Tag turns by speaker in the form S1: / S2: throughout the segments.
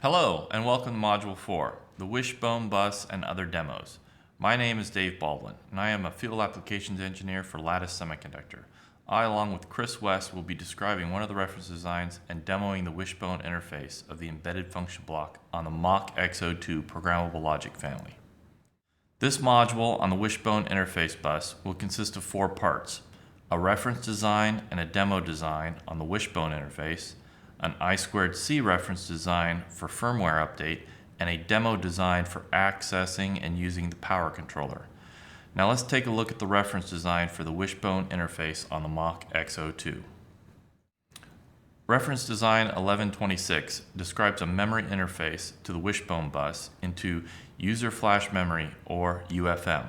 S1: Hello and welcome to Module 4, the Wishbone Bus and Other Demos. My name is Dave Baldwin and I am a Field Applications Engineer for Lattice Semiconductor. I, along with Chris West, will be describing one of the reference designs and demoing the Wishbone interface of the embedded function block on the MachXO2 programmable logic family. This module on the Wishbone interface bus will consist of 4 parts: a reference design and a demo design on the Wishbone interface, an I2C reference design for firmware update, and a demo design for accessing and using the power controller. Now let's take a look at the reference design for the Wishbone interface on the MachXO2. Reference design 1126 describes a memory interface to the Wishbone bus into user flash memory, or UFM.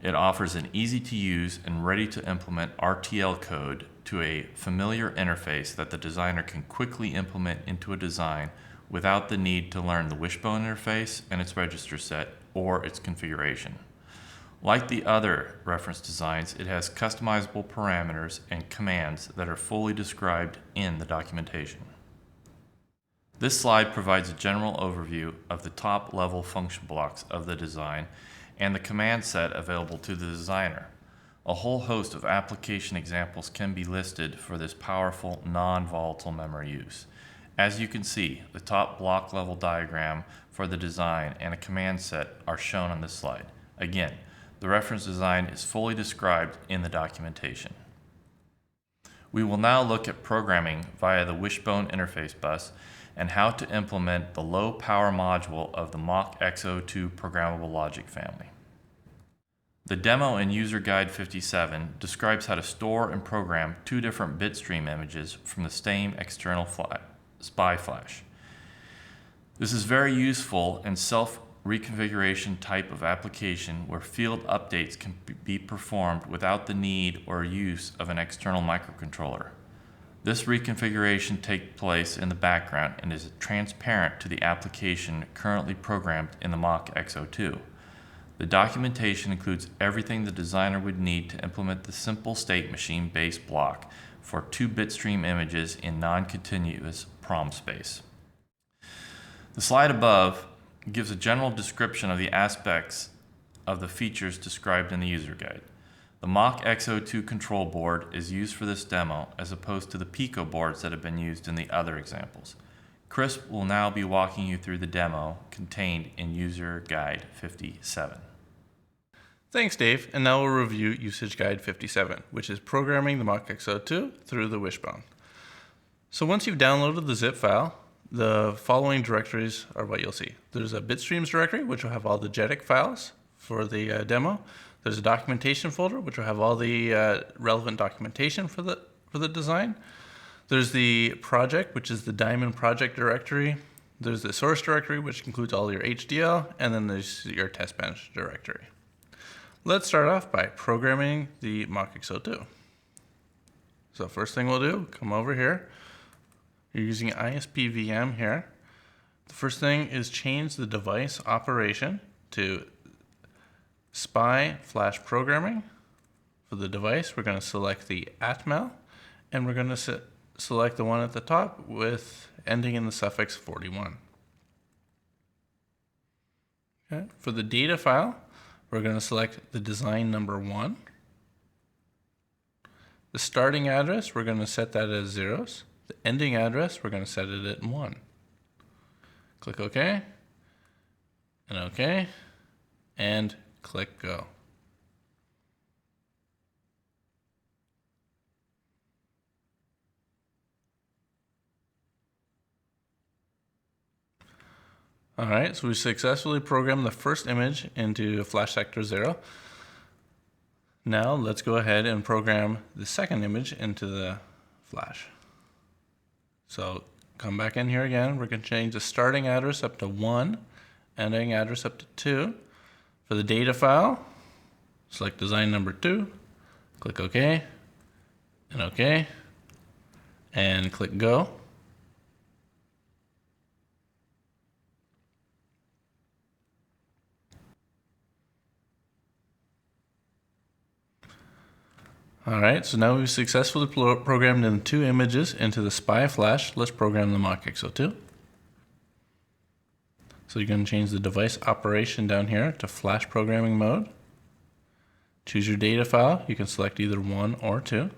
S1: It offers an easy-to-use and ready-to-implement RTL code to a familiar interface that the designer can quickly implement into a design without the need to learn the Wishbone interface and its register set or its configuration. Like the other reference designs, it has customizable parameters and commands that are fully described in the documentation. This slide provides a general overview of the top-level function blocks of the design and the command set available to the designer. A whole host of application examples can be listed for this powerful, non-volatile memory use. As you can see, the top block level diagram for the design and a command set are shown on this slide. Again, the reference design is fully described in the documentation. We will now look at programming via the Wishbone interface bus and how to implement the low power module of the MachXO2 programmable logic family. The demo in User Guide 57 describes how to store and program 2 different bitstream images from the same external SPI flash. This is very useful in self-reconfiguration type of application where field updates can be performed without the need or use of an external microcontroller. This reconfiguration takes place in the background and is transparent to the application currently programmed in the MachXO2. The documentation includes everything the designer would need to implement the simple state machine-based block for 2 bitstream images in non-continuous PROM space. The slide above gives a general description of the aspects of the features described in the user guide. The MachXO2 control board is used for this demo as opposed to the Pico boards that have been used in the other examples. Chris will now be walking you through the demo contained in User Guide 57.
S2: Thanks, Dave, and now we'll review Usage Guide 57, which is programming the MachXO2 through the Wishbone. So once you've downloaded the zip file, the following directories are what you'll see. There's a bitstreams directory, which will have all the JEDEC files for the demo. There's a documentation folder, which will have all the relevant documentation for the design. There's the project, which is the Diamond project directory. There's the source directory, which includes all your HDL, and then there's your test bench directory. Let's start off by programming the MachXO2. So first thing we'll do, come over here. You're using ISP VM here. The first thing is change the device operation to SPI flash programming. For the device, we're going to select the atmel, and we're going to select the one at the top with ending in the suffix 41. Okay. For the data file, we're going to select the design number 1. The starting address, we're going to set that as 0s. The ending address, we're going to set it at 1. Click OK, and OK, and click Go. All right, so we successfully programmed the first image into flash sector 0. Now let's go ahead and program the second image into the flash. So come back in here again. We're going to change the starting address up to 1, ending address up to 2. For the data file, select design number 2, click OK, and OK, and click Go. All right, so now we've successfully programmed in 2 images into the SPI flash. Let's program the MachXO2. So you're going to change the device operation down here to flash programming mode. Choose your data file. You can select either 1 or 2.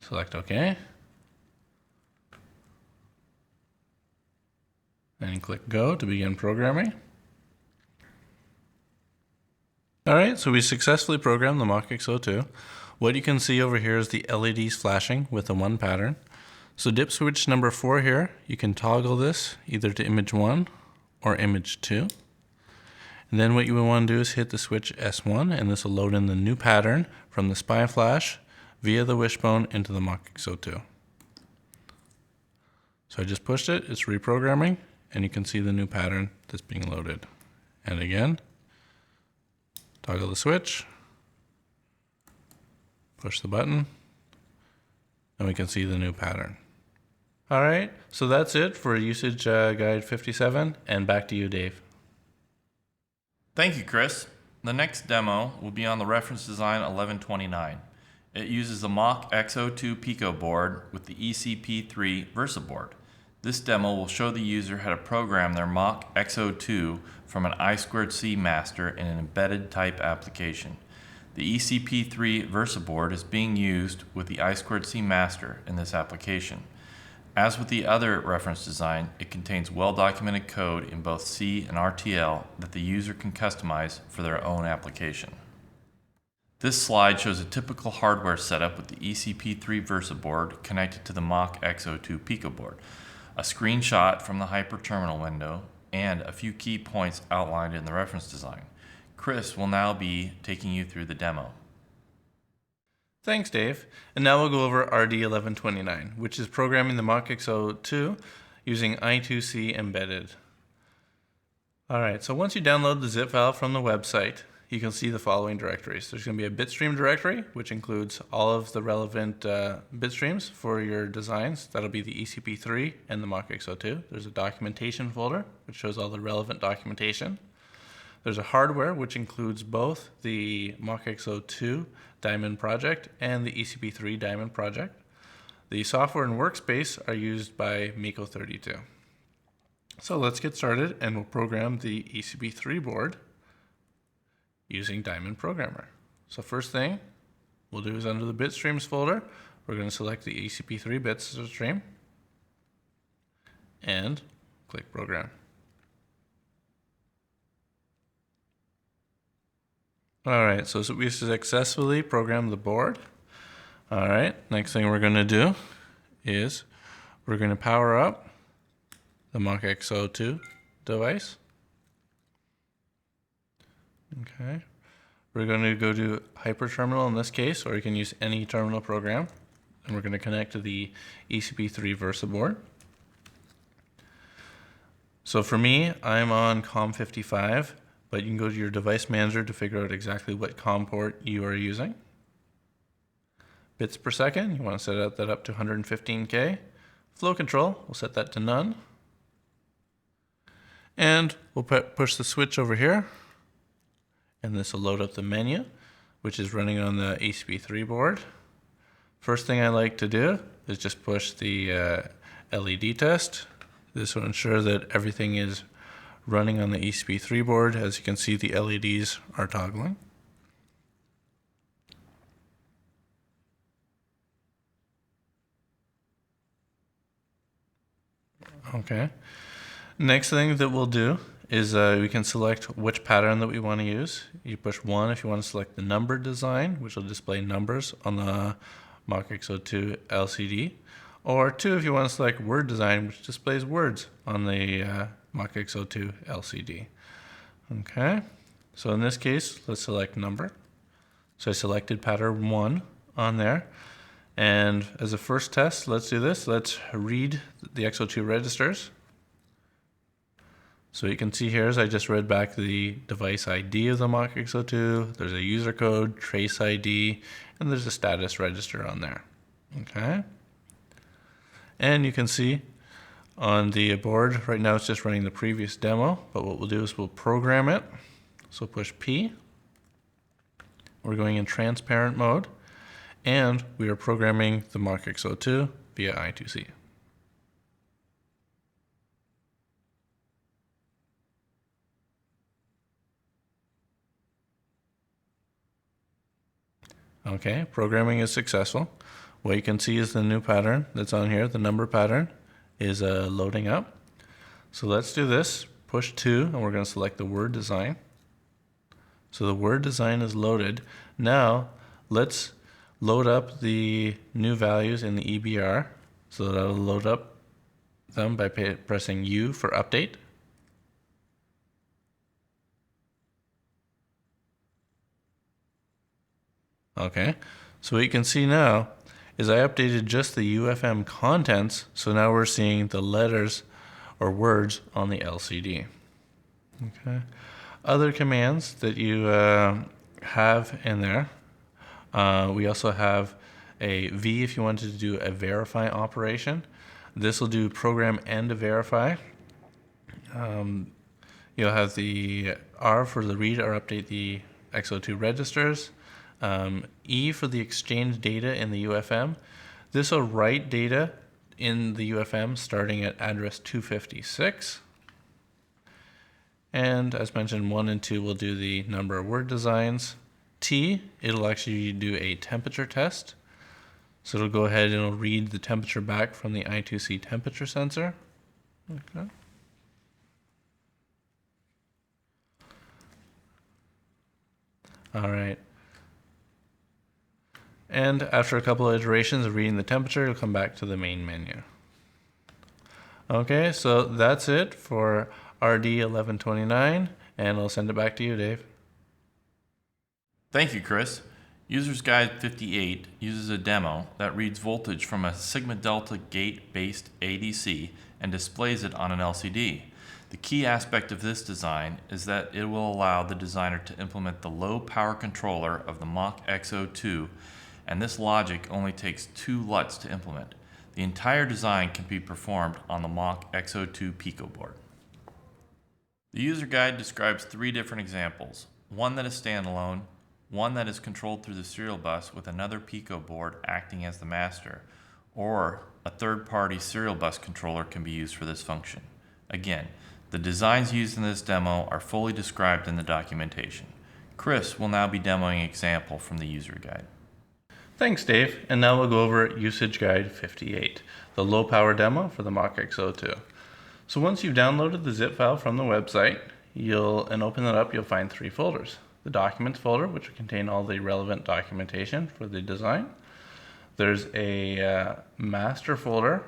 S2: Select OK. And click Go to begin programming. Alright, so we successfully programmed the MachXO2. What you can see over here is the LEDs flashing with the 1 pattern. So dip switch number 4 here, you can toggle this either to image 1 or image 2. And then what you would want to do is hit the switch S1, and this will load in the new pattern from the spine flash via the Wishbone into the MachXO2. So I just pushed it, it's reprogramming, and you can see the new pattern that's being loaded. And again, toggle the switch, push the button, and we can see the new pattern. All right, so that's it for usage guide 57, and back to you, Dave.
S1: Thank you, Chris. The next demo will be on the reference design 1129. It uses the MachXO2 Pico board with the ECP3 Versa board. This demo will show the user how to program their MachXO2 from an I2C master in an embedded type application. The ECP3 Versa board is being used with the I2C master in this application. As with the other reference design, it contains well-documented code in both C and RTL that the user can customize for their own application. This slide shows a typical hardware setup with the ECP3 Versa board connected to the MachXO2 Pico board, a screenshot from the hyper-terminal window, and a few key points outlined in the reference design. Chris will now be taking you through the demo.
S2: Thanks, Dave. And now we'll go over RD1129, which is programming the MachXO2 using I2C embedded. All right, so once you download the zip file from the website, you can see the following directories. There's going to be a bitstream directory, which includes all of the relevant bitstreams for your designs. That'll be the ECP3 and the MachXO2. There's a documentation folder, which shows all the relevant documentation. There's a hardware, which includes both the MachXO2 Diamond project and the ECP3 Diamond project. The software and workspace are used by MachXO2. So let's get started, and we'll program the ECP3 board using Diamond Programmer. So first thing we'll do is under the bitstreams folder, we're going to select the ECP3 bits stream and click program. All right, so we successfully programmed the board. All right, next thing we're going to do is we're going to power up the MachXO2 device. Okay, we're going to go to hyper-terminal in this case, or you can use any terminal program, and we're going to connect to the ECP3 Versa board. So for me, I'm on COM55. But you can go to your device manager to figure out exactly what COM port you are using. Bits per second, you want to set that up to 115K. Flow control, we'll set that to none. And we'll push the switch over here. And this will load up the menu, which is running on the ECP3 board. First thing I like to do is just push the LED test. This will ensure that everything is running on the ECP3 board. As you can see, the LEDs are toggling. Okay. Next thing that we'll do is we can select which pattern that we want to use. You push 1 if you want to select the number design, which will display numbers on the MachXO2 LCD, or 2 if you want to select word design, which displays words on the MachXO2 LCD. Okay, so in this case, let's select number. So I selected pattern 1 on there. And as a first test, let's do this. Let's read the XO2 registers. So you can see here, as I just read back the device ID of the MachXO2, there's a user code, trace ID, and there's a status register on there. Okay. And you can see on the board, right now it's just running the previous demo, but what we'll do is we'll program it. So push P. We're going in transparent mode, and we are programming the MachXO2 via I2C. Okay, programming is successful. What you can see is the new pattern that's on here. The number pattern is loading up. So let's do this. Push 2, and we're going to select the word design. So the word design is loaded. Now let's load up the new values in the EBR. So that'll load up them by pressing U for update. Okay, so what you can see now is I updated just the UFM contents, so now we're seeing the letters or words on the LCD. Okay, other commands that you have in there, we also have a V if you wanted to do a verify operation. This will do program and verify. You'll have the R for the read or update the XO2 registers. E for the exchange data in the UFM. This will write data in the UFM starting at address 256. And as mentioned, 1 and 2 will do the number of word designs. T, it'll actually do a temperature test. So it'll go ahead and it'll read the temperature back from the I2C temperature sensor. Okay. All right. And after a couple of iterations of reading the temperature, you'll come back to the main menu. Okay, so that's it for RD1129, and I'll send it back to you, Dave.
S1: Thank you, Chris. User's Guide 58 uses a demo that reads voltage from a sigma delta gate-based ADC and displays it on an LCD. The key aspect of this design is that it will allow the designer to implement the low power controller of the MachXO2, and this logic only takes 2 LUTs to implement. The entire design can be performed on the MachXO2 Pico board. The user guide describes 3 different examples, one that is standalone, one that is controlled through the serial bus with another Pico board acting as the master, or a third-party serial bus controller can be used for this function. Again, the designs used in this demo are fully described in the documentation. Chris will now be demoing an example from the user guide.
S2: Thanks, Dave. And now we'll go over Usage Guide 58, the low power demo for the MachXO2. So once you've downloaded the zip file from the website, and open it up, you'll find 3 folders. The Documents folder, which will contain all the relevant documentation for the design. There's a Master folder.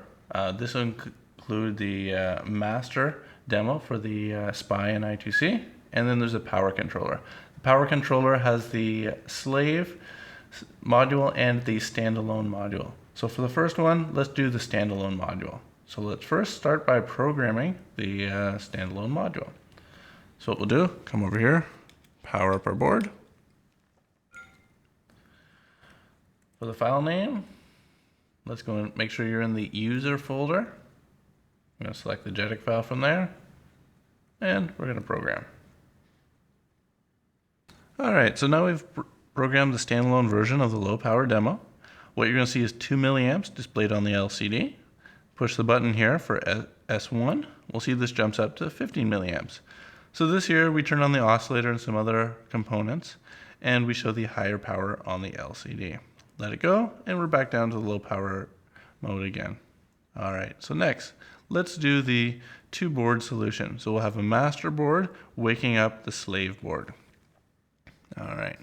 S2: This will include the master demo for the SPI and I2C. And then there's a power controller. The power controller has the slave module and the standalone module. So for the first one, let's do the standalone module. So let's first start by programming the standalone module. So what we'll do, come over here, power up our board. For the file name, let's go and make sure you're in the user folder. I'm going to select the JEDEC file from there, and we're going to program. All right, so now we've programmed the standalone version of the low power demo. What you're going to see is 2 milliamps displayed on the LCD. Push the button here for S1. We'll see this jumps up to 15 milliamps. So this here, we turn on the oscillator and some other components, and we show the higher power on the LCD. Let it go, and we're back down to the low power mode again. All right, so next, let's do the 2 board solution. So we'll have a master board waking up the slave board. All right,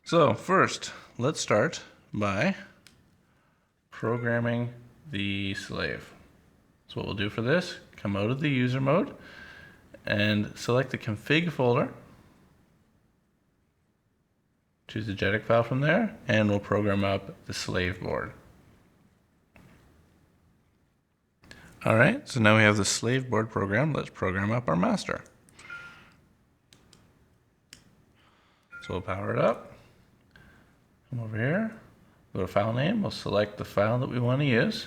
S2: so first, let's start by programming the slave. So what we'll do for this, come out of the user mode and select the config folder. Choose the JEDEC file from there, and we'll program up the slave board. All right, so now we have the slave board program. Let's program up our master. So we'll power it up. Come over here, go to file name. We'll select the file that we want to use.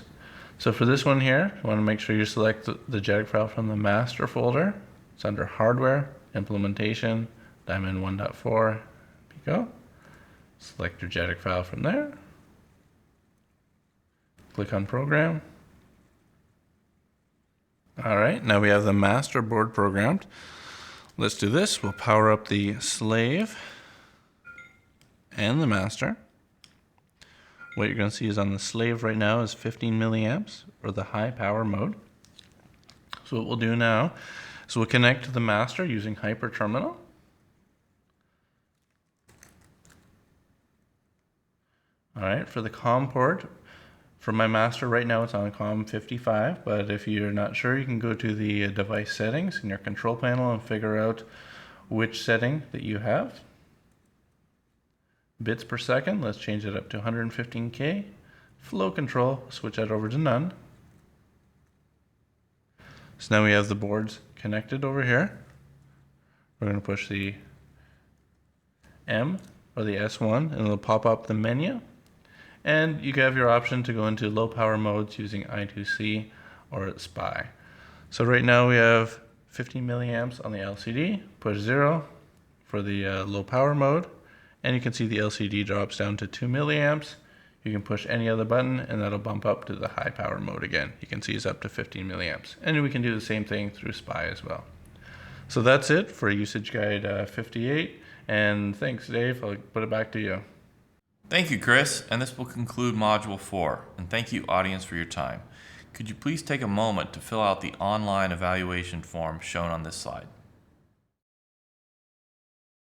S2: So for this one here, you want to make sure you select the JEDEC file from the master folder. It's under hardware, implementation, Diamond 1.4, Pico. Select your JEDEC file from there. Click on program. All right, now we have the master board programmed. Let's do this. We'll power up the slave and the master. what you're going to see is on the slave right now is 15 milliamps, or the high power mode. So what we'll do now is we'll connect to the master using hyper terminal. All right, for the COM port, for my master right now it's on COM 55, but if you're not sure, you can go to the device settings in your control panel and figure out which setting that you have. Bits per second, let's change it up to 115K. Flow control, switch that over to none. So now we have the boards connected over here. We're going to push the M or the S1 and it'll pop up the menu. And you have your option to go into low power modes using I2C or SPI. So right now we have 15 milliamps on the LCD, push 0 for the low power mode, and you can see the LCD drops down to 2 milliamps. You can push any other button and that'll bump up to the high power mode again. You can see it's up to 15 milliamps. And we can do the same thing through SPI as well. So that's it for usage guide 58. And thanks, Dave. I'll put it back to you.
S1: Thank you, Chris, and this will conclude Module 4. And thank you, audience, for your time. Could you please take a moment to fill out the online evaluation form shown on this slide?